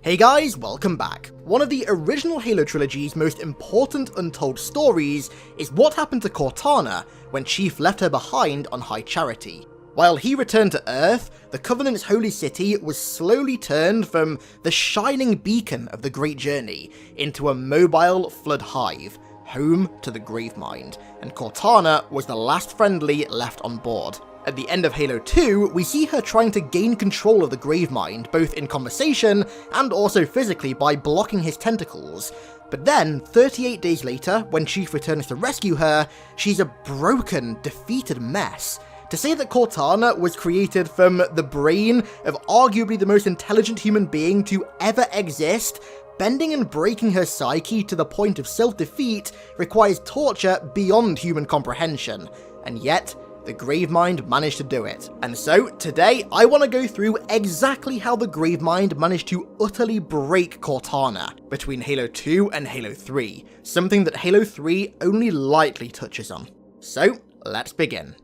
Hey guys, welcome back. One of the original Halo trilogy's most important untold stories is what happened to Cortana when Chief left her behind on High Charity. While he returned to Earth, the Covenant's holy city was slowly turned from the shining beacon of the Great Journey into a mobile flood hive, home to the Gravemind, and Cortana was the last friendly left on board. At the end of Halo 2, we see her trying to gain control of the Gravemind, both in conversation and also physically by blocking his tentacles. But then, 38 days later, when Chief returns to rescue her, she's a broken, defeated mess. To say that Cortana was created from the brain of arguably the most intelligent human being to ever exist, bending and breaking her psyche to the point of self-defeat requires torture beyond human comprehension. And yet, the Gravemind managed to do it. And so, today, I want to go through exactly how the Gravemind managed to utterly break Cortana between Halo 2 and Halo 3, something that Halo 3 only lightly touches on. So, let's begin.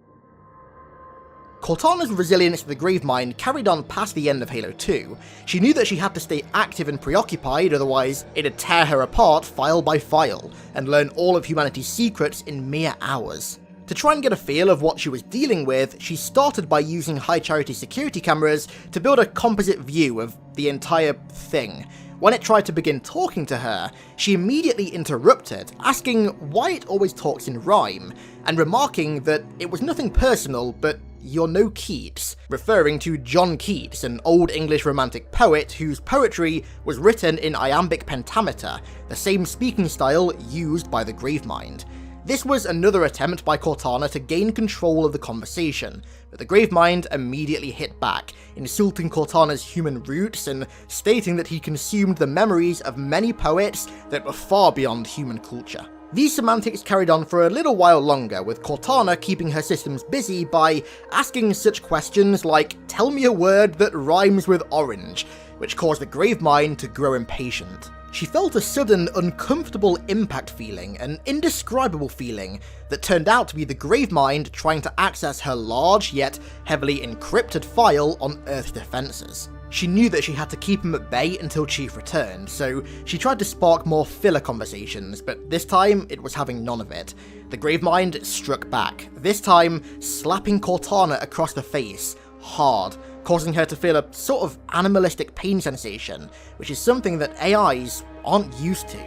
Cortana's resilience to the Gravemind carried on past the end of Halo 2. She knew that she had to stay active and preoccupied, otherwise it'd tear her apart file by file, and learn all of humanity's secrets in mere hours. To try and get a feel of what she was dealing with, she started by using High Charity security cameras to build a composite view of the entire thing. When it tried to begin talking to her, she immediately interrupted, asking why it always talks in rhyme, and remarking that it was nothing personal, but "you're no Keats," referring to John Keats, an old English romantic poet whose poetry was written in iambic pentameter, the same speaking style used by the Gravemind. This was another attempt by Cortana to gain control of the conversation, but the Gravemind immediately hit back, insulting Cortana's human roots and stating that he consumed the memories of many poets that were far beyond human culture. These semantics carried on for a little while longer, with Cortana keeping her systems busy by asking such questions like, "Tell me a word that rhymes with orange," which caused the Gravemind to grow impatient. She felt a sudden, uncomfortable impact feeling, an indescribable feeling that turned out to be the Gravemind trying to access her large yet heavily encrypted file on Earth's defenses. She knew that she had to keep him at bay until Chief returned, so she tried to spark more filler conversations, but this time it was having none of it. The Gravemind struck back, this time slapping Cortana across the face, hard, causing her to feel a sort of animalistic pain sensation, which is something that AIs aren't used to.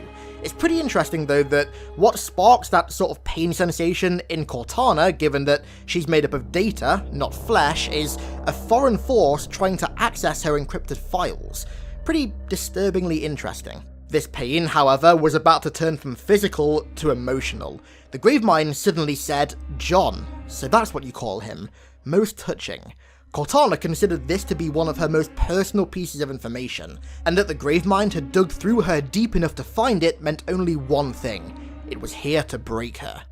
It's pretty interesting though that what sparks that sort of pain sensation in Cortana, given that she's made up of data, not flesh, is a foreign force trying to access her encrypted files. Pretty disturbingly interesting. This pain, however, was about to turn from physical to emotional. The Gravemind suddenly said, "John, so that's what you call him. Most touching." Cortana considered this to be one of her most personal pieces of information, and that the Gravemind had dug through her deep enough to find it meant only one thing: it was here to break her.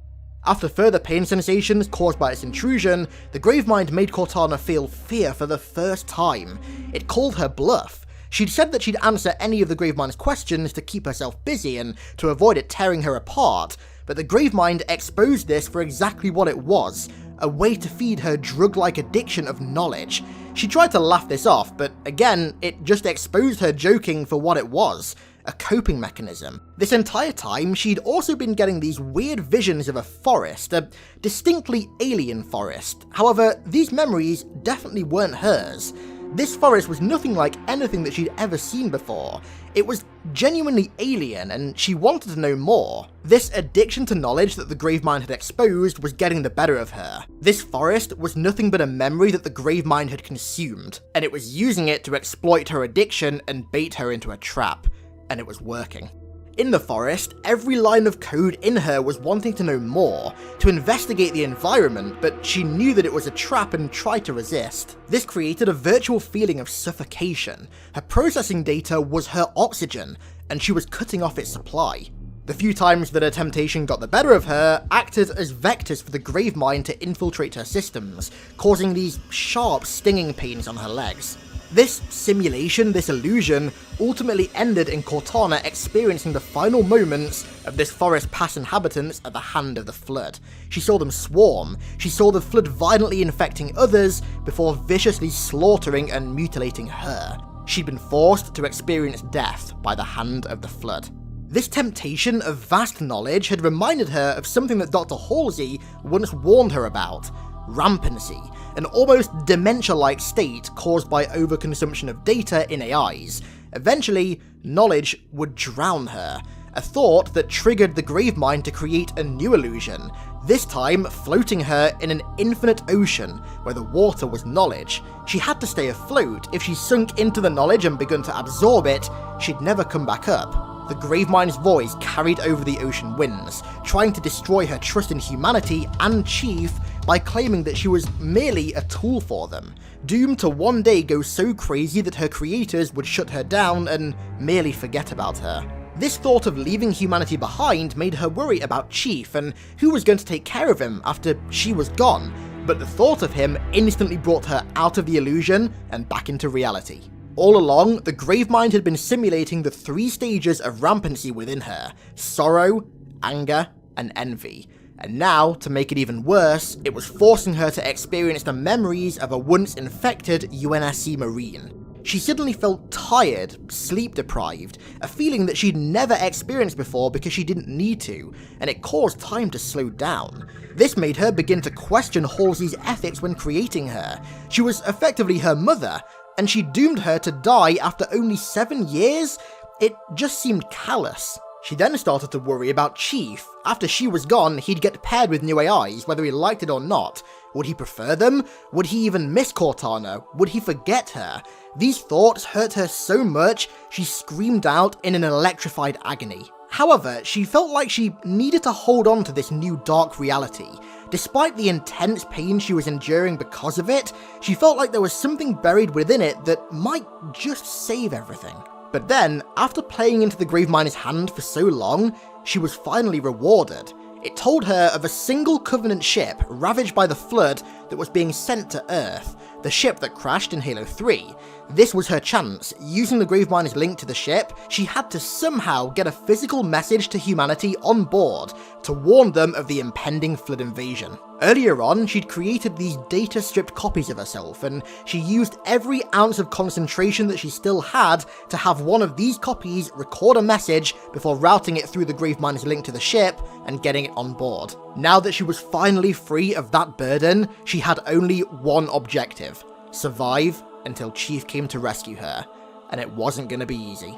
After further pain sensations caused by its intrusion, the Gravemind made Cortana feel fear for the first time. It called her bluff. She'd said that she'd answer any of the Gravemind's questions to keep herself busy and to avoid it tearing her apart, but the Gravemind exposed this for exactly what it was: a way to feed her drug-like addiction of knowledge. She tried to laugh this off, but again, it just exposed her joking for what it was: a coping mechanism. This entire time, she'd also been getting these weird visions of a forest, a distinctly alien forest. However, these memories definitely weren't hers. This forest was nothing like anything that she'd ever seen before. It was genuinely alien, and she wanted to know more. This addiction to knowledge that the Gravemind had exposed was getting the better of her. This forest was nothing but a memory that the Gravemind had consumed, and it was using it to exploit her addiction and bait her into a trap. And it was working. In the forest, every line of code in her was wanting to know more, to investigate the environment, but she knew that it was a trap and tried to resist. This created a virtual feeling of suffocation. Her processing data was her oxygen, and she was cutting off its supply. The few times that her temptation got the better of her acted as vectors for the Gravemind to infiltrate her systems, causing these sharp, stinging pains on her legs. This simulation, this illusion, ultimately ended in Cortana experiencing the final moments of this forest past inhabitants at the hand of the Flood. She saw them swarm, she saw the Flood violently infecting others before viciously slaughtering and mutilating her. She'd been forced to experience death by the hand of the Flood. This temptation of vast knowledge had reminded her of something that Dr. Halsey once warned her about: rampancy, an almost dementia-like state caused by overconsumption of data in AIs. Eventually, knowledge would drown her, a thought that triggered the Gravemind to create a new illusion, this time floating her in an infinite ocean where the water was knowledge. She had to stay afloat. If she sunk into the knowledge and begun to absorb it, she'd never come back up. The Gravemind's voice carried over the ocean winds, trying to destroy her trust in humanity and Chief by claiming that she was merely a tool for them, doomed to one day go so crazy that her creators would shut her down and merely forget about her. This thought of leaving humanity behind made her worry about Chief and who was going to take care of him after she was gone, but the thought of him instantly brought her out of the illusion and back into reality. All along, the Gravemind had been simulating the 3 stages of rampancy within her: sorrow, anger, and envy. And now, to make it even worse, it was forcing her to experience the memories of a once infected UNSC Marine. She suddenly felt tired, sleep-deprived, a feeling that she'd never experienced before because she didn't need to, and it caused time to slow down. This made her begin to question Halsey's ethics when creating her. She was effectively her mother, and she doomed her to die after only 7 years? It just seemed callous. She then started to worry about Chief. After she was gone, he'd get paired with new AIs, whether he liked it or not. Would he prefer them? Would he even miss Cortana? Would he forget her? These thoughts hurt her so much, she screamed out in an electrified agony. However, she felt like she needed to hold on to this new dark reality. Despite the intense pain she was enduring because of it, she felt like there was something buried within it that might just save everything. But then, after playing into the Gravemind's hand for so long, she was finally rewarded. It told her of a single Covenant ship ravaged by the Flood that was being sent to Earth, the ship that crashed in Halo 3. This was her chance. Using the Gravemind's link to the ship, she had to somehow get a physical message to humanity on board to warn them of the impending Flood invasion. Earlier on, she'd created these data-stripped copies of herself, and she used every ounce of concentration that she still had to have one of these copies record a message before routing it through the Gravemind's link to the ship and getting it on board. Now that she was finally free of that burden, she had only one objective: survive until Chief came to rescue her, and it wasn't going to be easy.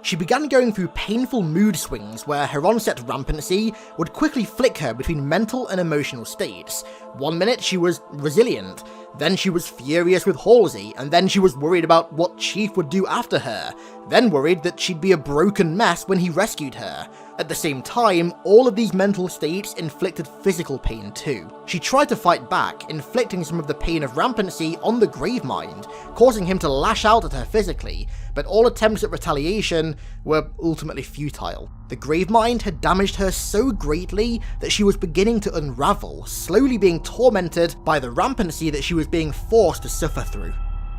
She began going through painful mood swings where her onset rampancy would quickly flick her between mental and emotional states. One minute she was resilient, then she was furious with Halsey, and then she was worried about what Chief would do after her, then worried that she'd be a broken mess when he rescued her. At the same time, all of these mental states inflicted physical pain too. She tried to fight back, inflicting some of the pain of rampancy on the Gravemind, causing him to lash out at her physically, but all attempts at retaliation were ultimately futile. The Gravemind had damaged her so greatly that she was beginning to unravel, slowly being tormented by the rampancy that she was being forced to suffer through.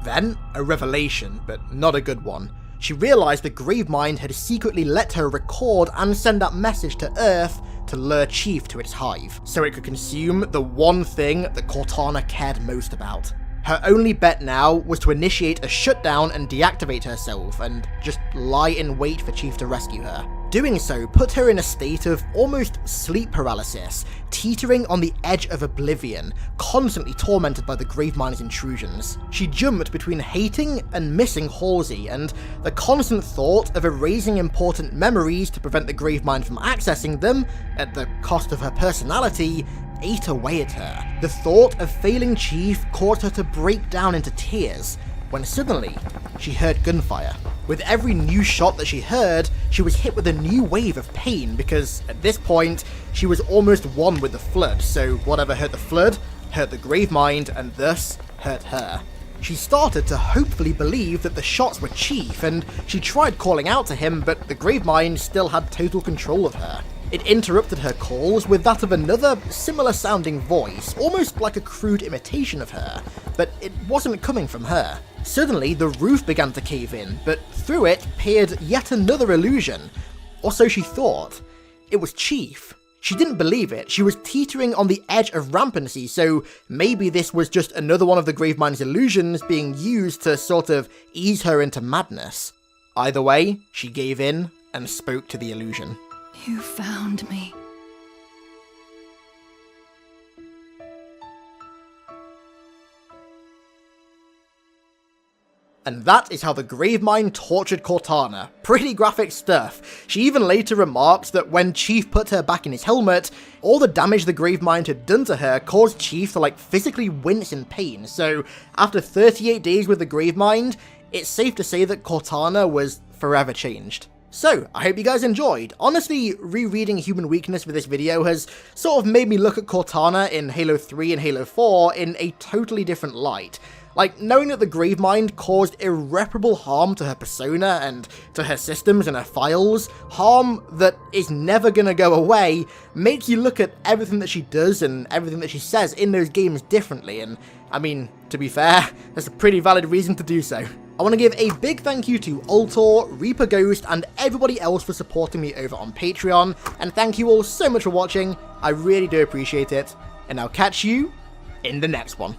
Then, a revelation, but not a good one. She realised the Gravemind had secretly let her record and send that message to Earth to lure Chief to its hive, so it could consume the one thing that Cortana cared most about. Her only bet now was to initiate a shutdown and deactivate herself, and just lie in wait for Chief to rescue her. Doing so put her in a state of almost sleep paralysis, teetering on the edge of oblivion, constantly tormented by the Gravemind's intrusions. She jumped between hating and missing Halsey, and the constant thought of erasing important memories to prevent the Gravemind from accessing them, at the cost of her personality, ate away at her. The thought of failing Chief caused her to break down into tears, when suddenly, she heard gunfire. With every new shot that she heard, she was hit with a new wave of pain because, at this point, she was almost one with the Flood, so whatever hurt the Flood, hurt the Gravemind, and thus, hurt her. She started to hopefully believe that the shots were Chief, and she tried calling out to him, but the Gravemind still had total control of her. It interrupted her calls with that of another, similar-sounding voice, almost like a crude imitation of her, but it wasn't coming from her. Suddenly, the roof began to cave in, but through it peered yet another illusion. Or so she thought. It was Chief. She didn't believe it. She was teetering on the edge of rampancy, so maybe this was just another one of the Gravemind's illusions being used to sort of ease her into madness. Either way, she gave in and spoke to the illusion. You found me. And that is how the Gravemind tortured Cortana. Pretty graphic stuff. She even later remarked that when Chief put her back in his helmet, all the damage the Gravemind had done to her caused Chief to physically wince in pain, so after 38 days with the Gravemind, it's safe to say that Cortana was forever changed. So, I hope you guys enjoyed. Honestly, rereading Human Weakness for this video has sort of made me look at Cortana in Halo 3 and Halo 4 in a totally different light. Knowing that the Gravemind caused irreparable harm to her persona and to her systems and her files, harm that is never gonna go away, makes you look at everything that she does and everything that she says in those games differently, and I mean, to be fair, that's a pretty valid reason to do so. I want to give a big thank you to Altor, Reaper Ghost, and everybody else for supporting me over on Patreon, and thank you all so much for watching. I really do appreciate it, and I'll catch you in the next one.